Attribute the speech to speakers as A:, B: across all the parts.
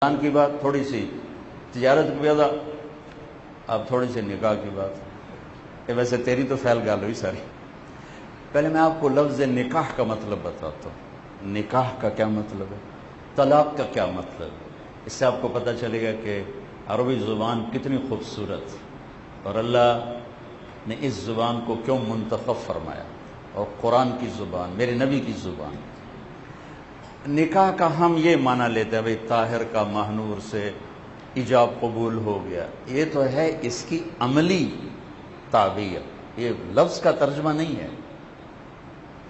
A: کی بات، تھوڑی سی تجارت کی بات، اب تھوڑی سی نکاح کی بات۔ کہ ویسے تیری تو فیل گال ہوئی ساری۔ پہلے میں آپ کو لفظ نکاح کا مطلب بتاتا ہوں۔ نکاح کا کیا مطلب ہے، طلاق کا کیا مطلب ہے۔ اس سے آپ کو پتہ چلے گا کہ عربی زبان کتنی خوبصورت اور اللہ نے اس زبان کو کیوں منتخب فرمایا، اور قرآن کی زبان، میرے نبی کی زبان۔ نکاح کا ہم یہ معنی لیتے ہیں بھئی طاہر کا مہنور سے ایجاب قبول ہو گیا، یہ تو ہے اس کی عملی تعبیر، یہ لفظ کا ترجمہ نہیں ہے۔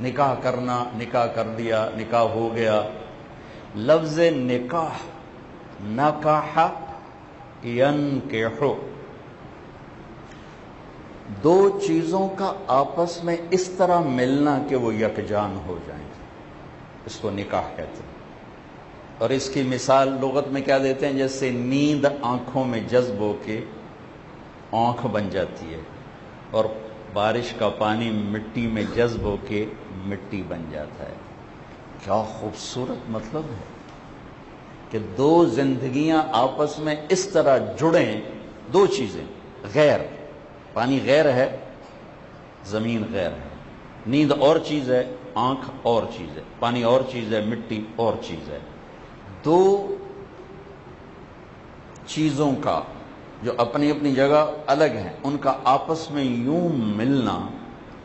A: نکاح کرنا، نکاح کر دیا، نکاح ہو گیا۔ لفظ نکاح، نکاح ینکح، دو چیزوں کا آپس میں اس طرح ملنا کہ وہ یکجان ہو جائیں، اس کو نکاح کہتے ہیں۔ اور اس کی مثال لغت میں کیا دیتے ہیں، جیسے نیند آنکھوں میں جذب ہو کے آنکھ بن جاتی ہے، اور بارش کا پانی مٹی میں جذب ہو کے مٹی بن جاتا ہے۔ کیا خوبصورت مطلب ہے کہ دو زندگیاں آپس میں اس طرح جڑیں، دو چیزیں، غیر، پانی غیر ہے، زمین غیر ہے، نیند اور چیز ہے، آنکھ اور چیز ہے، پانی اور چیز ہے، مٹی اور چیز ہے۔ دو چیزوں کا جو اپنی اپنی جگہ الگ ہیں، ان کا آپس میں یوں ملنا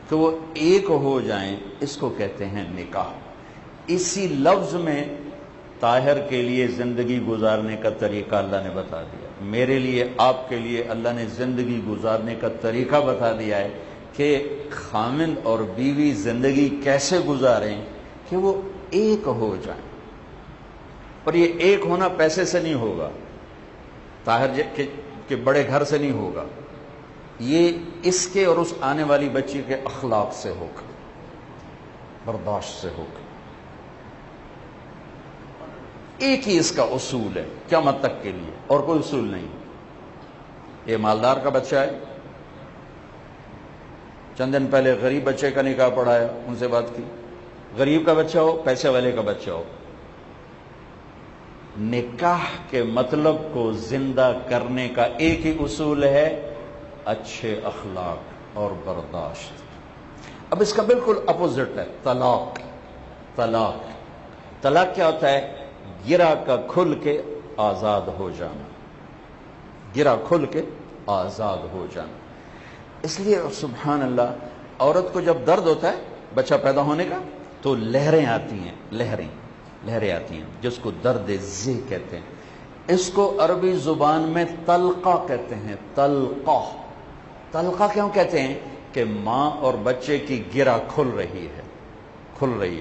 A: کہ وہ ایک ہو جائیں، اس کو کہتے ہیں نکاح۔ اسی لفظ میں طاہر کے لیے زندگی گزارنے کا طریقہ اللہ نے بتا دیا، میرے لیے، آپ کے لیے اللہ نے زندگی گزارنے کا طریقہ بتا دیا ہے کہ خامند اور بیوی زندگی کیسے گزاریں کہ وہ ایک ہو جائیں۔ اور یہ ایک ہونا پیسے سے نہیں ہوگا، طاہر کے بڑے گھر سے نہیں ہوگا، یہ اس کے اور اس آنے والی بچی کے اخلاق سے ہوگا، برداشت سے ہوگا۔ ایک ہی اس کا اصول ہے قیامت تک کے لیے، اور کوئی اصول نہیں۔ یہ مالدار کا بچہ ہے، چند دن پہلے غریب بچے کا نکاح پڑھایا، ان سے بات کی، غریب کا بچہ ہو، پیسے والے کا بچہ ہو، نکاح کے مطلب کو زندہ کرنے کا ایک ہی اصول ہے، اچھے اخلاق اور برداشت۔ اب اس کا بالکل اپوزٹ ہے طلاق۔ طلاق کیا ہوتا ہے؟ گرا کا کھل کے آزاد ہو جانا، گرا کھل کے آزاد ہو جانا۔ اس لیے سبحان اللہ، عورت کو جب درد ہوتا ہے بچہ پیدا ہونے کا تو لہریں آتی ہیں، لہریں آتی ہیں، جس کو درد ذہ کہتے ہیں۔ اس کو عربی زبان میں طلقہ کہتے ہیں، طلقہ کیوں کہتے ہیں؟ کہ ماں اور بچے کی گرہ کھل رہی ہے،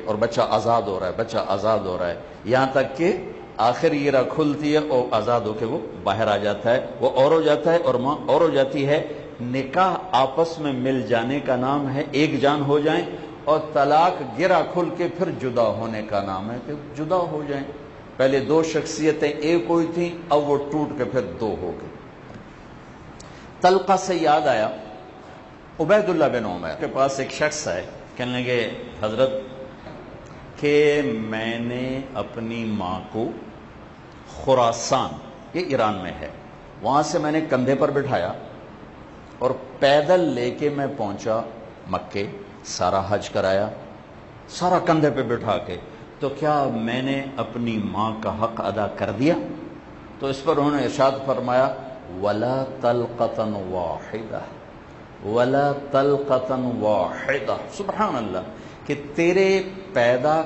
A: اور بچہ آزاد ہو رہا ہے، یہاں تک کہ آخر گرہ کھلتی ہے اور آزاد ہو کے وہ باہر آ جاتا ہے، وہ اور ہو جاتا ہے اور ماں اور ہو جاتی ہے۔ نکاح آپس میں مل جانے کا نام ہے، ایک جان ہو جائیں، اور طلاق گرہ کھل کے پھر جدا ہونے کا نام ہے کہ جدا ہو جائیں۔ پہلے دو شخصیتیں ایک ہوئی تھیں، اب وہ ٹوٹ کے پھر دو ہو گئی۔ طلقہ سے یاد آیا، عبید اللہ بن عمر کے پاس ایک شخص ہے، کہنے لگے حضرت کہ میں نے اپنی ماں کو خراسان، یہ ایران میں ہے، وہاں سے میں نے کندھے پر بٹھایا اور پیدل لے کے میں پہنچا مکے، سارا حج کرایا، سارا کندھے پہ بٹھا کے، تو کیا میں نے اپنی ماں کا حق ادا کر دیا؟ تو اس پر انہوں نے ارشاد فرمایا وَلَا طَلْقَةً وَاحِدَةً، وَلَا طَلْقَةً وَاحِدَةً۔ سبحان اللہ، کہ تیرے پیدا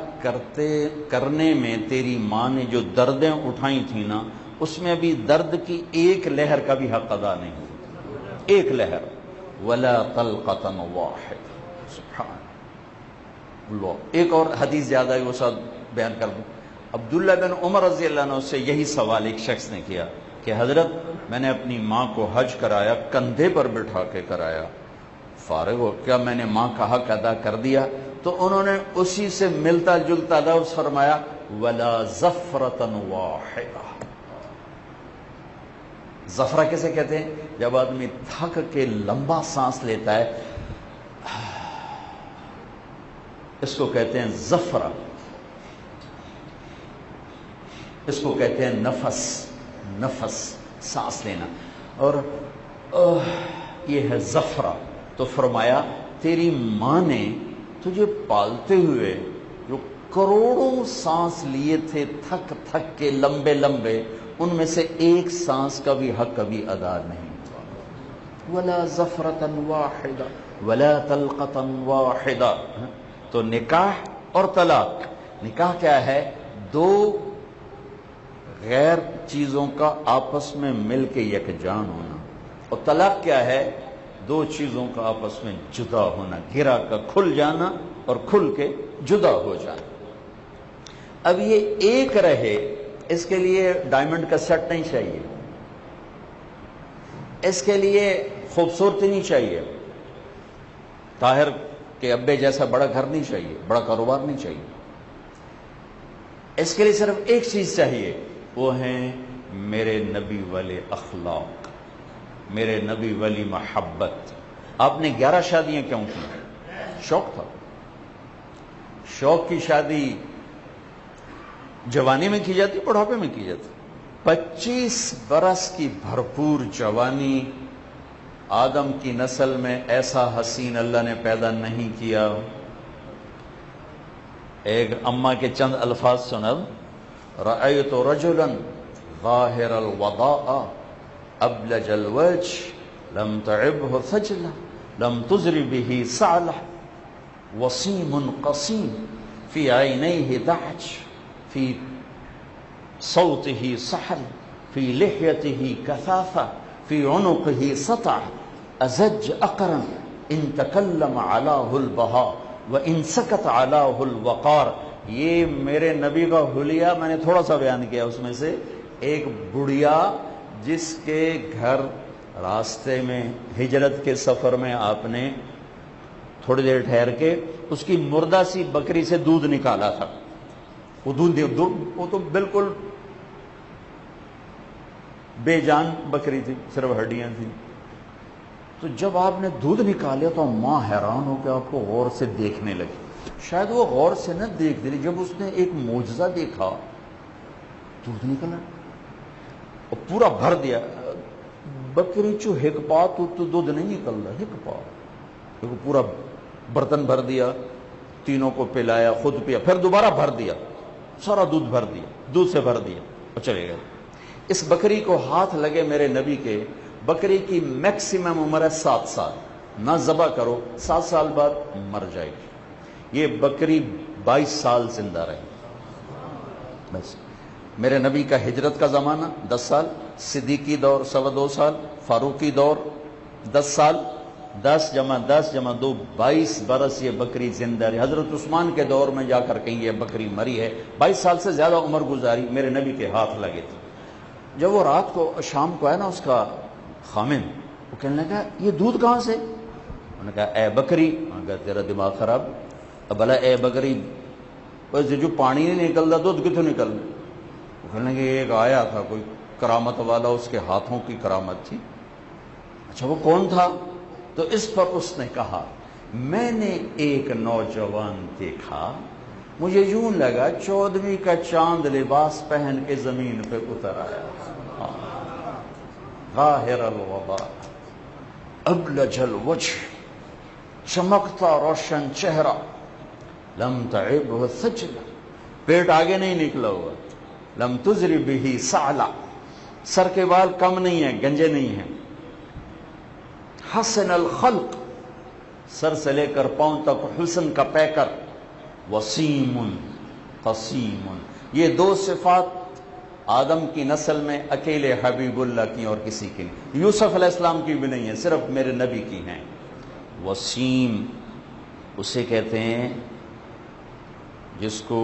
A: کرنے میں تیری ماں نے جو دردیں اٹھائی تھیں نا، اس میں ابھی درد کی ایک لہر کا بھی حق ادا نہیں ہوا، ایک لہر۔ وَلَا طَلْقَةً وَاحِدَةً، سبحان اللہ۔ ایک اور حدیث یاد آئی، وہ ساتھ بیان کر دوں۔ عبداللہ بن عمر رضی اللہ عنہ سے یہی سوال ایک شخص نے کیا کہ حضرت میں نے اپنی ماں کو حج کرایا، کندھے پر بٹھا کے کرایا، فارغ ہو، کیا میں نے ماں کا حق ادا کر دیا؟ تو انہوں نے اسی سے ملتا جلتا لفظ فرمایا وَلَا زَفْرَةً وَاحِدَةً۔ زفرہ کیسے کہتے ہیں؟ جب آدمی تھک کے لمبا سانس لیتا ہے، اس کو کہتے ہیں زفرہ۔ اس کو کہتے ہیں نفس، نفس سانس لینا. اور یہ ہے زفرہ. تو فرمایا تیری ماں نے تجھے پالتے ہوئے جو کروڑوں سانس لیے تھے تھک تھک کے لمبے لمبے، ان میں سے ایک سانس کا بھی حق کبھی ادا نہیں ہوا. ولا زفرة واحدہ ولا طلقة واحدہ. تو نکاح اور طلاق، نکاح کیا ہے؟ دو غیر چیزوں کا آپس میں مل کے یکجان ہونا. اور طلاق کیا ہے؟ دو چیزوں کا آپس میں جدا ہونا، گرا کا کھل جانا اور کھل کے جدا ہو جانا. اب یہ ایک رہے، اس کے لیے ڈائمنڈ کا سیٹ نہیں چاہیے، اس کے لیے خوبصورتی نہیں چاہیے، طاہر کے ابے جیسا بڑا گھر نہیں چاہیے، بڑا کاروبار نہیں چاہیے. اس کے لیے صرف ایک چیز چاہیے، وہ ہیں میرے نبی والے اخلاق، میرے نبی والی محبت. آپ نے 11 شادیاں کیوں کی؟ شوق تھا. شوق کی شادی جوانی میں کی جاتی، بڑھاپے میں کی جاتی. 25 برس کی بھرپور جوانی، آدم کی نسل میں ایسا حسین اللہ نے پیدا نہیں کیا. ایک اماں کے چند الفاظ سنب: رأیت رجلا ظاہر الوضاء ابلج الوجه لم تعبه ثجلة لم تزر به سعلة وسيم قصيم في عينيه دعج في صوته سحل في لحيته كثافة في عنقه سطع أزج أقرا إن تكلم علاه البهاء وإن سكت علاه الوقار. یہ میرے نبی کا حلیہ میں نے تھوڑا سا بیان کیا. اس میں سے ایک بڑھیا جس کے گھر راستے میں ہجرت کے سفر میں آپ نے تھوڑی دیر ٹھہر کے اس کی مردہ سی بکری سے دودھ نکالا تھا. وہ وہ تو بالکل بے جان بکری تھی، صرف ہڈیاں تھیں. تو جب آپ نے دودھ نکالیا تو ماں حیران ہو کے آپ کو غور سے دیکھنے لگی. شاید وہ غور سے نہ دیکھ دی، جب اس نے ایک معجزہ دیکھا، دودھ نکلا اور پورا بھر دیا. بکری چو ہک پا تو دودھ نہیں نکل رہا، ہک پا پورا برتن بھر دیا، تینوں کو پلایا، خود پیا، پھر دوبارہ بھر دیا، سارا دودھ بھر دیا، دودھ سے بھر دیا اور چلے گئے. اس بکری کو ہاتھ لگے میرے نبی کے. بکری کی میکسیمم عمر ہے 7 سال. نہ ذبح کرو، 7 سال بعد مر جائے گی. یہ بکری 22 سال زندہ رہی. بس میرے نبی کا ہجرت کا زمانہ 10 سال، صدیقی دور 2.25 سال، فاروقی دور 10 سال، 10 جمع 10 جمع 2 22 برس یہ بکری زندہ رہی. حضرت عثمان کے دور میں جا کر کہیں یہ بکری مری ہے. 22 سال سے زیادہ عمر گزاری، میرے نبی کے ہاتھ لگے تھے. جب وہ رات کو شام کو آیا نا اس کا خامن، وہ کہنے لگا یہ دودھ کہاں سے؟ انہوں نے کہا اے بکری. انہوں نے کہا تیرا دماغ خراب. اب بھلا اے بکری ویسے جو پانی نہیں نکلتا دودھ کتوں نکل؟ وہ کہنے لگے ایک آیا تھا کوئی کرامت والا، اس کے ہاتھوں کی کرامت تھی. اچھا وہ کون تھا؟ تو اس پر اس نے کہا میں نے ایک نوجوان دیکھا، مجھے یوں لگا 14ویں کا چاند لباس پہن کے زمین پہ اتر آیا. ظاہر الوضاء ابلج الوجه، چمکتا روشن چہرہ، لم تعبه ثجلة، پیٹ آگے نہیں نکلا ہوا، لم تزر به سعلة، سر کے بال کم نہیں ہیں، گنجے نہیں ہیں. حسن الخلق، سر سے لے کر پاؤں تک حسن کا پیکر. وسیم قسیم، یہ 2 صفات آدم کی نسل میں اکیلے حبیب اللہ کی اور کسی کی نہیں. یوسف علیہ السلام کی بھی نہیں ہے، صرف میرے نبی کی ہیں. وسیم اسے کہتے ہیں جس کو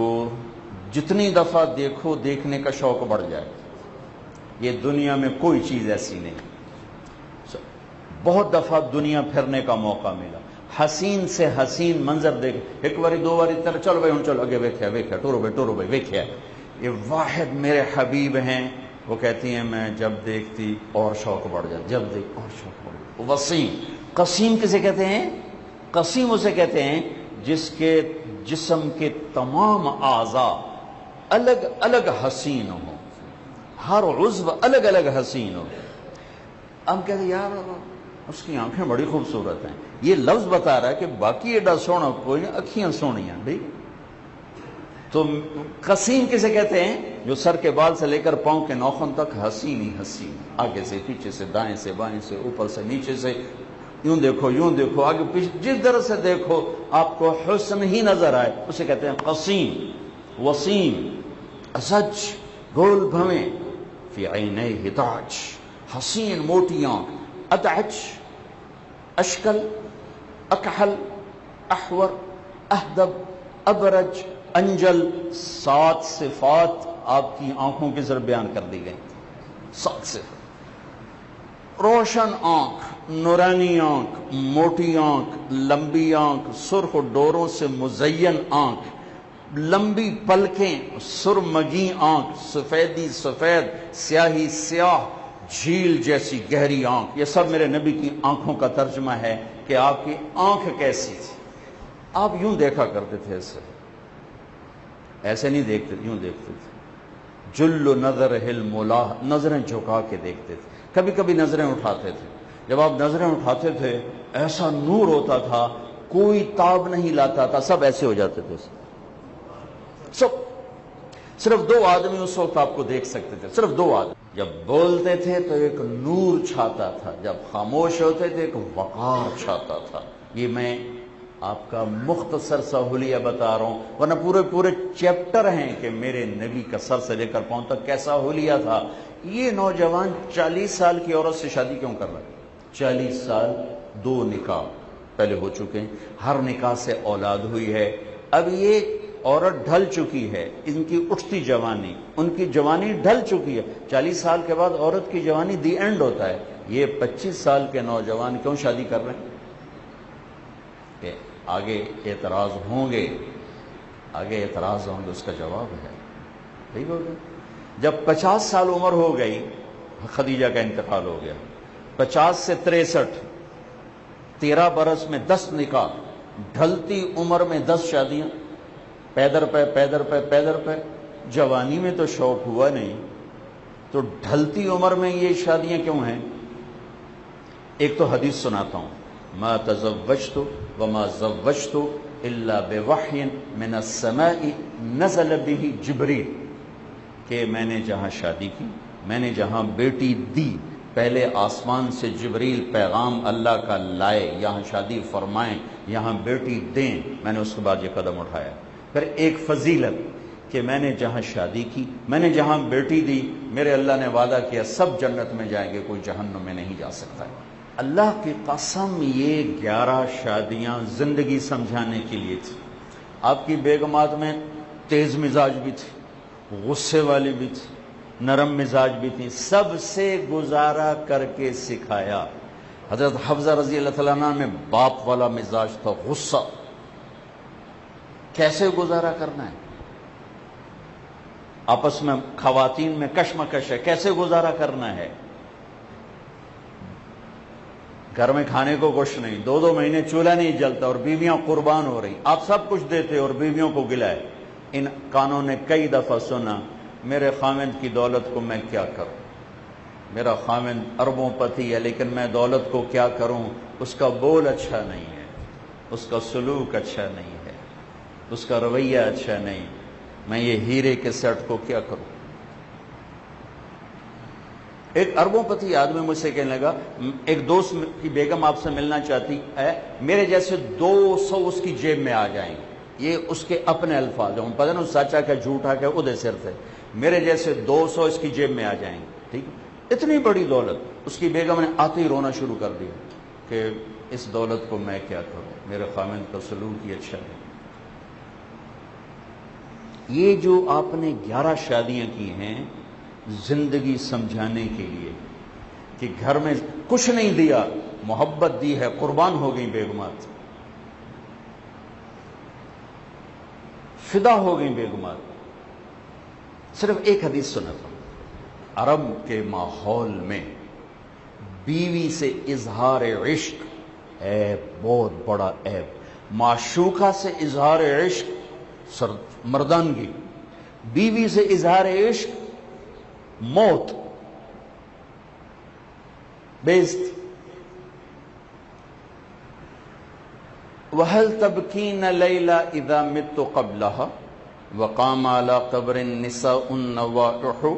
A: جتنی دفعہ دیکھو دیکھنے کا شوق بڑھ جائے. یہ دنیا میں کوئی چیز ایسی نہیں. بہت دفعہ دنیا پھرنے کا موقع ملا، حسین سے حسین منظر دیکھ، ایک باری 2 باری تر چلو بھائی ہوں چلو اگے ویکھیا ویکھیا ٹورو بھائی ویکھیا. یہ واحد میرے حبیب ہیں. وہ کہتی ہیں میں جب دیکھتی اور شوق بڑھ جاتا، جب دیکھ اور شوق بڑھ جاتا. وسیم. قسیم کسے کہتے ہیں؟ قسیم اسے کہتے ہیں جس کے جسم کے تمام اعضاء الگ الگ حسین ہوں. ہر عضو الگ الگ حسین ہو. ہم کہتے ہیں یار اس کی آنکھیں بڑی خوبصورت ہیں. یہ لفظ بتا رہا ہے کہ باقی ایڈا سونا کوئی نہیں, اکھیاں سونیاں. ٹھیک, تو قسیم کسے کہتے ہیں؟ جو سر کے بال سے لے کر پاؤں کے ناخن تک حسین ہی حسین, آگے سے پیچھے سے, دائیں سے بائیں سے, اوپر سے نیچے سے, یوں دیکھو آگے پیچھے, جس طرح سے دیکھو آپ کو حسن ہی نظر آئے, اسے کہتے ہیں قسیم. وسیم, اسج, گول بھویں, فی عینیہ تاج, حسین موٹی آنکھ. ادعج, اشکل, اکحل, احور, اہدب, ابرج, انجل. 7 صفات آپ کی آنکھوں کی ذرا بیان کر دی گئی. 7 صفات. روشن آنکھ, نورانی آنکھ, موٹی آنکھ, لمبی آنکھ, سرخ ڈوروں سے مزین آنکھ, لمبی پلکیں, سرمگی آنکھ, سفیدی سفید, سیاہی سیاہ, جھیل جیسی گہری آنکھ. یہ سب میرے نبی کی آنکھوں کا ترجمہ ہے کہ آپ کی آنکھ کیسی تھی. آپ یوں دیکھا کرتے تھے, ایسے نہیں دیکھتے, یوں دیکھتے تھے. جل نظر ہل مولا, نظریں جھکا کے دیکھتے تھے. کبھی کبھی نظریں اٹھاتے تھے. جب آپ نظریں اٹھاتے تھے ایسا نور ہوتا تھا, کوئی تاب نہیں لاتا تھا, سب ایسے ہو جاتے تھے. سب صرف 2 آدمی اس وقت آپ کو دیکھ سکتے تھے, صرف 2 آدمی. جب بولتے تھے تو ایک نور چھاتا تھا, جب خاموش ہوتے تھے ایک وقار چھاتا تھا. یہ میں آپ کا مختصر سا حلیہ بتا رہا ہوں, ورنہ پورے چیپٹر ہیں کہ میرے نبی کا سر سے لے کر پاؤں تک کیسا حلیہ تھا. یہ نوجوان 40 سال کی عورت سے شادی کیوں کر رہا ہے؟ 40 سال, 2 نکاح پہلے ہو چکے ہیں, ہر نکاح سے اولاد ہوئی ہے. اب یہ عورت ڈھل چکی ہے, ان کی اٹھتی جوانی, ان کی جوانی ڈھل چکی ہے. 40 سال کے بعد عورت کی جوانی دی اینڈ ہوتا ہے. یہ 25 سال کے نوجوان کیوں شادی کر رہے ہیں؟ کہ آگے اعتراض ہوں گے, اس کا جواب ہے. ٹھیک ہو گیا. جب 50 سال عمر ہو گئی, خدیجہ کا انتقال ہو گیا, 50 سے 63, 13 برس میں 10 نکاح, ڈھلتی عمر میں 10 شادیاں, پیدر پہ. جوانی میں تو شوق ہوا نہیں, تو ڈھلتی عمر میں یہ شادیاں کیوں ہیں؟ ایک تو حدیث سناتا ہوں, ما تزوجت وما زوجت الا بوحی من السماء نزل به جبریل, کہ میں نے جہاں شادی کی, میں نے جہاں بیٹی دی, پہلے آسمان سے جبریل پیغام اللہ کا لائے, یہاں شادی فرمائیں, یہاں بیٹی دیں, میں نے اس کے بعد یہ قدم اٹھایا. پھر ایک فضیلت کہ میں نے جہاں شادی کی, میں نے جہاں بیٹی دی, میرے اللہ نے وعدہ کیا سب جنت میں جائیں گے, کوئی جہنم میں نہیں جا سکتا. اللہ کی قسم یہ 11 شادیاں زندگی سمجھانے کے لیے تھی. آپ کی بیگمات میں تیز مزاج بھی تھی, غصے والی بھی تھی, نرم مزاج بھی تھی, سب سے گزارا کر کے سکھایا. حضرت حفصہ رضی اللہ تعالیٰ عنہ میں باپ والا مزاج تھا, غصہ, کیسے گزارا کرنا ہے, آپس میں خواتین میں کشمکش ہے, کیسے گزارا کرنا ہے. گھر میں کھانے کو کچھ نہیں, 2 مہینے چولہا نہیں جلتا اور بیویاں قربان ہو رہی, آپ سب کچھ دیتے اور بیویوں کو گلائے. ان کانوں نے کئی دفعہ سنا, میرے خاوند کی دولت کو میں کیا کروں, میرا خاوند اربوں پتی ہے لیکن میں دولت کو کیا کروں, اس کا بول اچھا نہیں ہے, اس کا سلوک اچھا نہیں ہے, اس کا رویہ اچھا نہیں, میں یہ ہیرے کے سیٹ کو کیا کروں. ایک اربوں پتی آدمی مجھ سے کہنے لگا, ایک دوست کی بیگم آپ سے ملنا چاہتی ہے, میرے جیسے 200 اس کی جیب میں آ جائیں. یہ اس کے اپنے الفاظ ہیں, پتہ نہیں سچا کہ جھوٹا کہ ادھر سر تھے, میرے جیسے 200 اس کی جیب میں آ جائیں. ٹھیک, اتنی بڑی دولت. اس کی بیگم نے آتے ہی رونا شروع کر دیا کہ اس دولت کو میں کیا کروں, میرے خاوند کا سلوک ہی اچھا ہے. یہ جو آپ نے 11 شادیاں کی ہیں زندگی سمجھانے کے لیے کہ گھر میں کچھ نہیں دیا, محبت دی ہے, قربان ہو گئی بیگمات, فدا ہو گئی بیگمات. صرف ایک حدیث سناتا ہوں. عرب کے ماحول میں بیوی سے اظہار عشق عیب, بہت بڑا عیب. معشوقہ سے اظہار عشق مردانگی, بیوی سے اظہار عشق موت، بےعزتی. وَهَلْ تَبْكِينَ لَيْلَا إِذَا مِتُّ قَبْلَهَا وَقَامَ عَلَى قَبْرِ النِّسَاءُ النَّوَائِحُ.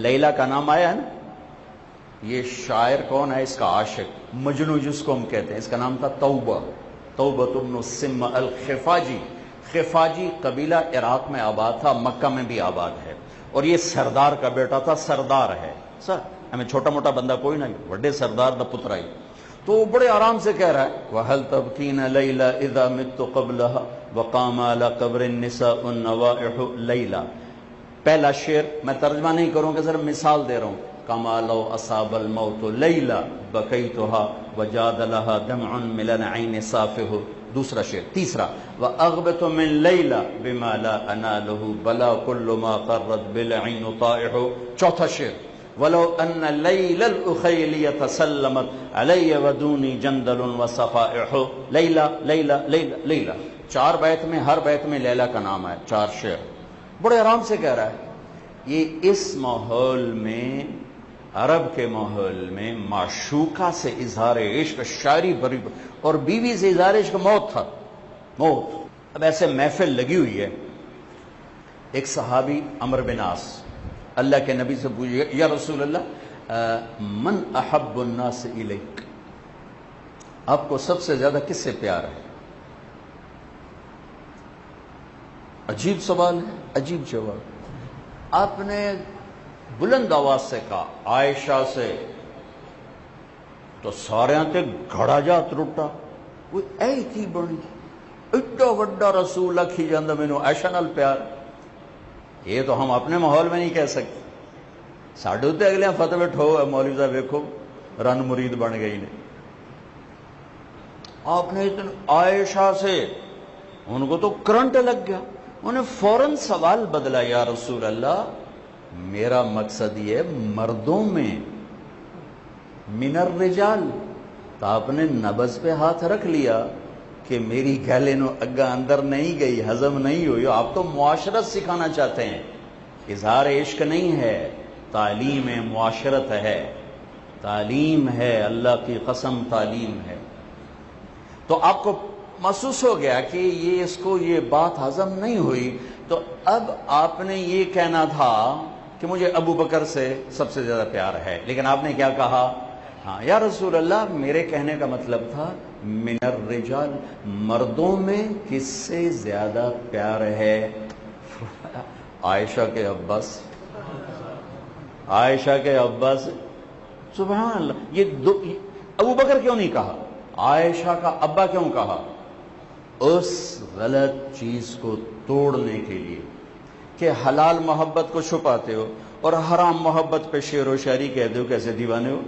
A: لیلا کا نام آیا نا. یہ شاعر کون ہے؟ اس کا عاشق مجنو جس کو ہم کہتے ہیں. اس کا نام تھا توبہ، توبہ بن السم الخفاجی. خفاجی قبیلہ عراق میں آباد تھا، مکہ میں بھی آباد ہے، اور یہ سردار کا بیٹا تھا. سردار ہے سر، ہمیں چھوٹا موٹا بندہ کوئی نہیں، بڑے سردار دا پتر آئی. تو وہ بڑے آرام سے کہہ رہا ہے وَهَلْ تَبْكِينَ لَيْلَا إِذَا مِتُّ قَبْلَهَا وَقَامَ عَلَى قَبْرِ النِّسَاءُ النَّوَائِحُ لَيْلَا. پہلا شعر میں ترجمہ نہیں کروں گا، صرف مثال دے رہا ہوں. كَمَا لَوْ أَصَابَ الْمَوْتُ لَيْلَا بَكَيْتُهَا وَجَادَ لَهَا دَمْعٌ مِّنَ الْعَيْنِ صَافِحُ. دوسرا شعر. تیسرا وَأَغْبِطُ مِن لَيْلَا بِمَا لَا أَنَالُهُ بَلَا كُلُّ مَا قَرَّتْ بِالْعَيْنُ طَائِحُ. چوتھا شعر وَلَوْ أَنَّ لَيْلَ الْأُخَيْلِيَ تَسَلَّمَتْ عَلَيَّ وَدُونِي جَنْدَلٌ وَصَفَائِحُ. لیلا لیلا لیلا لیلا. چار بیت میں، ہر بیت میں لیلا کا نام ہے. چار شعر. بڑے آرام سے کہہ رہا ہے. یہ اس ماحول میں، عرب کے ماحول میں، معشوقہ سے اظہار عشق، شاعری بری، اور بیوی سے اظہار عشق موت تھا. موت. اب ایسے محفل لگی ہوئی ہے. ایک صحابی عمرو بن عاص اللہ کے نبی سے پوچھے یا رسول اللہ من احب الناس الیک، آپ کو سب سے زیادہ کس سے پیار ہے؟ عجیب سوال ہے، عجیب جواب. آپ نے بلند آواز سے کہا عائشہ سے. تو سارے تے گھڑا جا ترٹا. وہ اے کی بڑی ایڈا وڈا رسول کھی جاندہ مینوں عائشہ نال پیار. یہ تو ہم اپنے ماحول میں نہیں کہہ سکتے. ساڈے تے اگلے فتوی ٹھو مولوی صاحب ویکھو رن مرید بن گئی نے. آپ نے عائشہ سے، ان کو تو کرنٹ لگ گیا. انہیں فوراً سوال بدلا یا رسول اللہ میرا مقصد یہ مردوں میں من الرجال. تو آپ نے نبض پہ ہاتھ رکھ لیا کہ میری گلے نو اگا اندر نہیں گئی، ہضم نہیں ہوئی. آپ تو معاشرت سکھانا چاہتے ہیں. اظہار عشق نہیں ہے، تعلیم معاشرت ہے، تعلیم ہے، اللہ کی قسم تعلیم ہے. تو آپ کو محسوس ہو گیا کہ یہ اس کو یہ بات ہضم نہیں ہوئی. تو اب آپ نے یہ کہنا تھا کہ مجھے ابو بکر سے سب سے زیادہ پیار ہے، لیکن آپ نے کیا کہا؟ ہاں یا رسول اللہ میرے کہنے کا مطلب تھا من الرجال، مردوں میں کس سے زیادہ پیار ہے؟ عائشہ کے عباس. عائشہ کے عباس. سبحان اللہ. یہ ابو بکر کیوں نہیں کہا؟ عائشہ کا ابا کیوں کہا؟ اس غلط چیز کو توڑنے کے لیے کہ حلال محبت کو چھپاتے ہو اور حرام محبت پہ شعر و شاعری کہتے ہو. کیسے دیوانے ہو.